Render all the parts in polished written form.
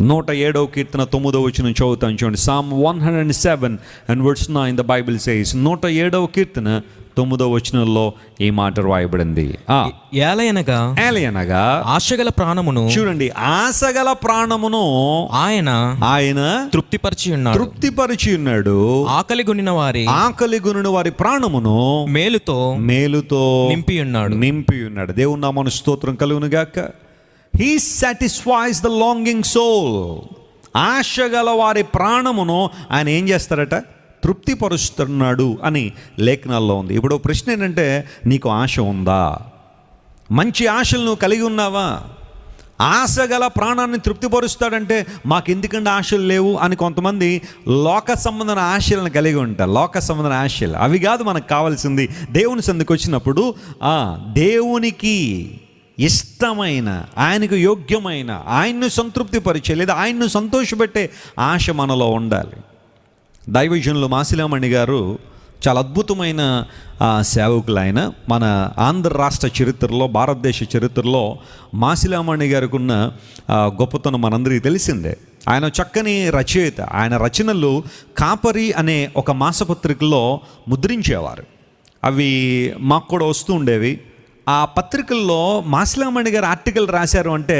107వ కీర్తన 9వ వచనం చదువుతాను చూడండి. Psalm 107 and verse 9 the Bible says, 107వ కీర్తన 9వ వచనంలో ఈ మాట రాయబడింది. ఏలయనగా ఆశగల ప్రాణమును, చూడండి, ఆశగల ప్రాణమును ఆయన తృప్తిపరిచి ఉన్నాడు. ఆకలిగొనిన వారి ప్రాణమును మేలుతో నింపి ఉన్నాడు. దేవుని నామమునకు స్తోత్రం కలుగును గాక. He satisfies the longing soul. ఆశగల వారి ప్రాణమును ఆయన ఏం చేస్తారట? తృప్తిపరుస్తున్నాడు అని లేఖనాల్లో ఉంది. ఇప్పుడు ప్రశ్న ఏంటంటే, నీకు ఆశ ఉందా? మంచి ఆశలు నువ్వు కలిగి ఉన్నావా? ఆశగల ప్రాణాన్ని తృప్తిపరుస్తాడంటే మాకు ఎందుకంటే ఆశలు లేవు అని కొంతమంది లోక సంబంధమైన ఆశలను కలిగి ఉంటారు. లోక సంబంధమైన ఆశలు అవి కాదు మనకు కావాల్సింది. దేవుని సందుకు వచ్చినప్పుడు దేవునికి ఇష్టమైన, ఆయనకు యోగ్యమైన, ఆయన్ను సంతృప్తిపరిచే లేదా ఆయన్ను సంతోషపెట్టే ఆశ మనలో ఉండాలి. దైవజనులు మాసిలామణి గారు చాలా అద్భుతమైన సేవకులు. ఆయన మన ఆంధ్ర రాష్ట్ర చరిత్రలో, భారతదేశ చరిత్రలో మాసిలామణి గారికి ఉన్న గొప్పతనం మనందరికీ తెలిసిందే. ఆయన చక్కని రచయిత. ఆయన రచనలు కాపరి అనే ఒక మాసపత్రికలో ముద్రించేవారు. అవి మాకు కూడా వస్తూ ఉండేవి. ఆ పత్రికల్లో మాసిలామణి గారు ఆర్టికల్ రాశారు అంటే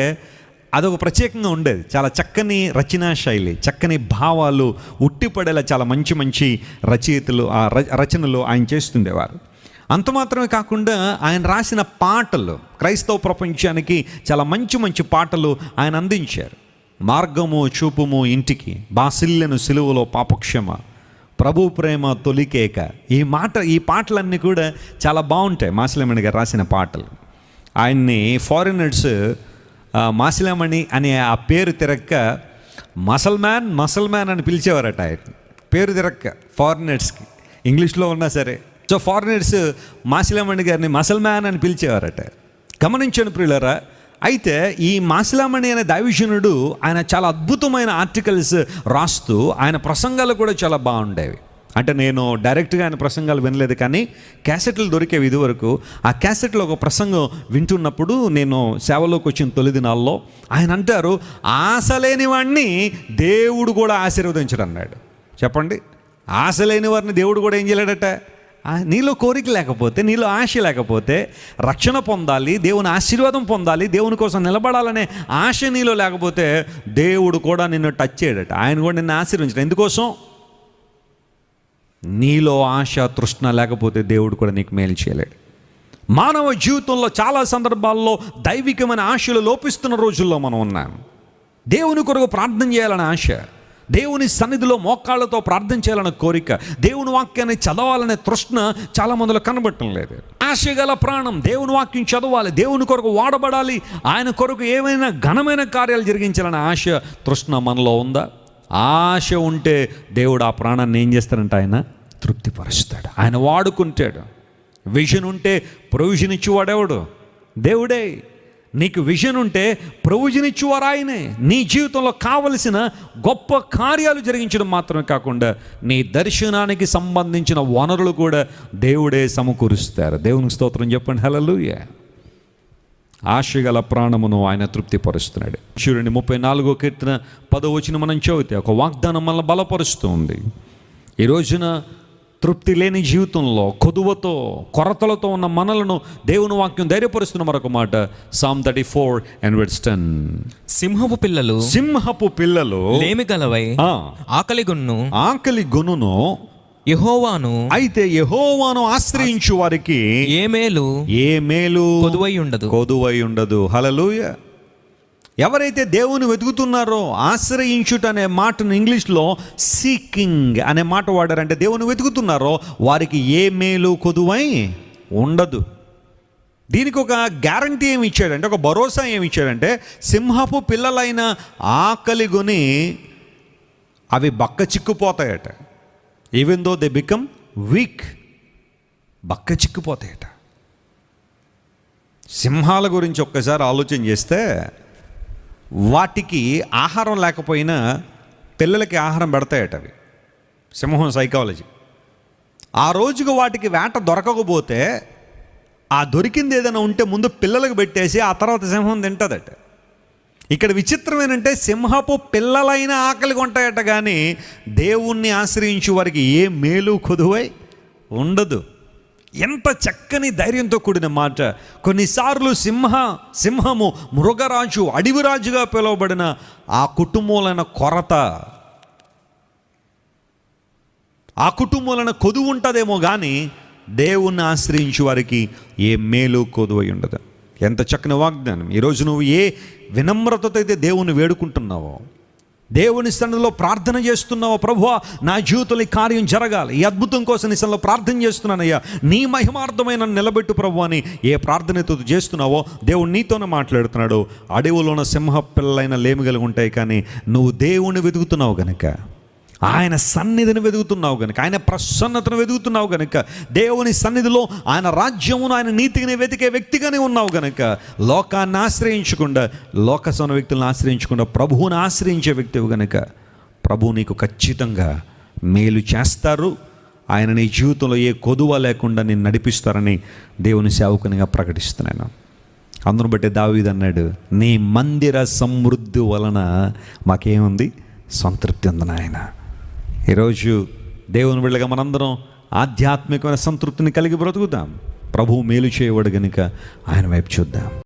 అదొక ప్రత్యేకంగా ఉండేది. చాలా చక్కని రచనా శైలి, చక్కని భావాలు ఉట్టిపడేలా చాలా మంచి మంచి రచనలు ఆయన చేస్తుండేవారు. అంత మాత్రమే కాకుండా ఆయన రాసిన పాటలు క్రైస్తవ ప్రపంచానికి చాలా మంచి మంచి పాటలు ఆయన అందించారు. మార్గము చూపుము ఇంటికి, బాసిల్లెను సిలువలో పాపక్షమ, ప్రభు ప్రేమ తొలికేక, ఈ పాటలన్నీ కూడా చాలా బాగుంటాయి. మాసిలామణి గారు రాసిన పాటలు. ఆయన్ని ఫారినర్స్ మాసిలామణి అనే ఆ పేరు తిరక్క మసల్మ్యాన్ అని పిలిచేవారట. ఆయన పేరు తిరక్క ఫారినర్స్కి, ఇంగ్లీష్లో ఉన్నా సరే. సో ఫారినర్స్ మాసిలామణి గారిని మసల్మ్యాన్ అని పిలిచేవారట. గమనించండి ప్రియులారా. అయితే ఈ మాసిలామణి అనే దైవజనుడు ఆయన చాలా అద్భుతమైన ఆర్టికల్స్ రాస్తూ, ఆయన ప్రసంగాలు కూడా చాలా బాగుండేవి. అంటే నేను డైరెక్ట్గా ఆయన ప్రసంగాలు వినలేదు, కానీ క్యాసెట్లు దొరికేవి ఇదివరకు. ఆ క్యాసెట్లో ఒక ప్రసంగం వింటున్నప్పుడు, నేను సేవలోకి వచ్చిన తొలి దినాల్లో ఆయన అంటారు, ఆశ లేని వాడిని దేవుడు కూడా ఆశీర్వదించడు అన్నాడు. చెప్పండి, ఆశ లేని వారిని దేవుడు కూడా ఏం చేయలేడట? నీలో కోరిక లేకపోతే, నీలో ఆశ లేకపోతే, రక్షణ పొందాలి, దేవుని ఆశీర్వాదం పొందాలి, దేవుని కోసం నిలబడాలనే ఆశ నీలో లేకపోతే దేవుడు కూడా నిన్ను టచ్ చేయడట. ఆయన కూడా నిన్ను ఆశీర్వించడం. ఎందుకోసం? నీలో ఆశ తృష్ణ లేకపోతే దేవుడు కూడా నీకు మేలు చేయలేడు. మానవ జీవితంలో చాలా సందర్భాల్లో దైవికమైన ఆశలు లోపిస్తున్న రోజుల్లో మనం ఉన్నాం. దేవుని కొరకు ప్రార్థన చేయాలనే ఆశ, దేవుని సన్నిధిలో మోకాళ్ళతో ప్రార్థన చేయాలనే కోరిక, దేవుని వాక్యాన్ని చదవాలనే తృష్ణ చాలా మందిలో కనబడటం లేదు. ఆశగల ప్రాణం దేవుని వాక్యం చదవాలి, దేవుని కొరకు వాడబడాలి, ఆయన కొరకు ఏమైనా ఘనమైన కార్యాలు జరిగించాలనే ఆశ తృష్ణ మనలో ఉందా? ఆశ ఉంటే దేవుడు ఆ ప్రాణాన్ని ఏం చేస్తాడంటే ఆయన తృప్తిపరుస్తాడు, ఆయన వాడుకుంటాడు. విజన్ ఉంటే ప్రొవిజన్ ఇచ్చేవాడెవడు? దేవుడే. నీకు విజన్ ఉంటే ప్రొవిజన్ ఇచ్చేవారు ఆయనే. నీ జీవితంలో కావలసిన గొప్ప కార్యాలు జరిగించడం మాత్రమే కాకుండా నీ దర్శనానికి సంబంధించిన వనరులు కూడా దేవుడే సమకూరుస్తారు. దేవునికి స్తోత్రం చెప్పండి. హల్లెలూయా. ఆశగల ప్రాణమును ఆయన తృప్తిపరుస్తున్నాడు. చూడండి, 34వ కీర్తన 10వ వచనం మనం చదివితే ఒక వాగ్దానం మనల్ని బలపరుస్తూ ఉంది. ఈ రోజున తృప్తి లేని జీవితంలో, కొదువతో, కొరతలతో ఉన్న మనలను దేవుని వాక్యం ధైర్యపరుస్తున్న మరొక మాట. Psalm 34 and verse 10. సింహపు పిల్లలు లేమిగలవై ఆకలి గొన్నును యెహోవాను, అయితే యెహోవాను ఆశ్రయించు వారికి ఏ మేలు కొదువై ఉండదు. హల్లెలూయా. ఎవరైతే దేవుని వెతుకుతున్నారో, ఆశ్రయించుట అనే మాటను ఇంగ్లీష్లో సీకింగ్ అనే మాట వాడారంటే దేవుని వెతుకుతున్నారో వారికి ఏ మేలు కొదువై ఉండదు. దీనికి ఒక గ్యారంటీ ఏమి ఇచ్చాడంటే, ఒక భరోసా ఏమి ఇచ్చాడంటే, సింహపు పిల్లలైన ఆకలిగొని అవి బక్క చిక్కుపోతాయట. Even though they become weak, బక్క చిక్కుపోతాయట. సింహాల గురించి ఒక్కసారి ఆలోచన చేస్తే, వాటికి ఆహారం లేకపోయినా పిల్లలకి ఆహారం పెడతాయట అవి. సింహం సైకాలజీ. ఆ రోజుకు వాటికి వేట దొరకకపోతే, ఆ దొరికింది ఏదైనా ఉంటే ముందు పిల్లలకు పెట్టేసి ఆ తర్వాత సింహం తింటుందట. ఇక్కడ విచిత్రం ఏంటంటే సింహపు పిల్లలైన ఆకలి కొంటాయట, కానీ దేవుణ్ణి ఆశ్రయించే వారికి ఏ మేలు కొదువై ఉండదు. ఎంత చక్కని ధైర్యంతో కూడిన మాట. కొన్నిసార్లు సింహము మృగరాజు, అడవిరాజుగా పిలువబడిన ఆ కుటుంబంలోని కొరత, ఆ కుటుంబంలోని కొదువు ఉంటుందేమో, కానీ దేవుణ్ణి ఆశ్రయించే వారికి ఏ మేలు కొదువై ఉండదు. ఎంత చక్కని వాగ్దానం. ఈరోజు నువ్వు ఏ వినమ్రతతో అయితే దేవుణ్ణి వేడుకుంటున్నావో, దేవుని సన్నిధిలో ప్రార్థన చేస్తున్నావో, ప్రభువా నా జీవితంలో ఈ కార్యం జరగాలి, ఈ అద్భుతం కోసం నీ సన్నిధిలో ప్రార్థన చేస్తున్నానయ్యా, నీ మహిమార్థమైన నిలబెట్టు ప్రభు అని ఏ ప్రార్థనతో చేస్తున్నావో దేవుడు నీతోనే మాట్లాడుతున్నాడు. అడవిలో ఉన్న సింహ పిల్లలైన లేమిగలిగి ఉంటాయి, కానీ నువ్వు దేవుణ్ణి వెతుకుతున్నావు గనుక, ఆయన సన్నిధిని వెతుకుతున్నావు గనుక, ఆయన ప్రసన్నతను వెతుకుతున్నావు గనుక, దేవుని సన్నిధిలో ఆయన రాజ్యమును, ఆయన నీతిని వెతికే వ్యక్తిగానే ఉన్నావు గనుక, లోకాన్ని ఆశ్రయించకుండా, లోకసన వ్యక్తులను ఆశ్రయించకుండా ప్రభువుని ఆశ్రయించే వ్యక్తివి గనుక, ప్రభువు నీకు ఖచ్చితంగా మేలు చేస్తారు. ఆయన నీ జీవితంలో ఏ కొదువ లేకుండా నేను నడిపిస్తారని దేవుని సేవకునిగా ప్రకటిస్తున్నాను. అందును బట్టి దావీదు అన్నాడు, నీ మందిర సమృద్ధి వలన మాకేముంది? సంతృప్తి ఉంది నాయన. ఈరోజు దేవుని బిడ్డగా మనందరం ఆధ్యాత్మికమైన సంతృప్తిని కలిగి బ్రతుకుదాం. ప్రభువు మేలు చేయవాడు గనుక ఆయన వైపు చూద్దాం.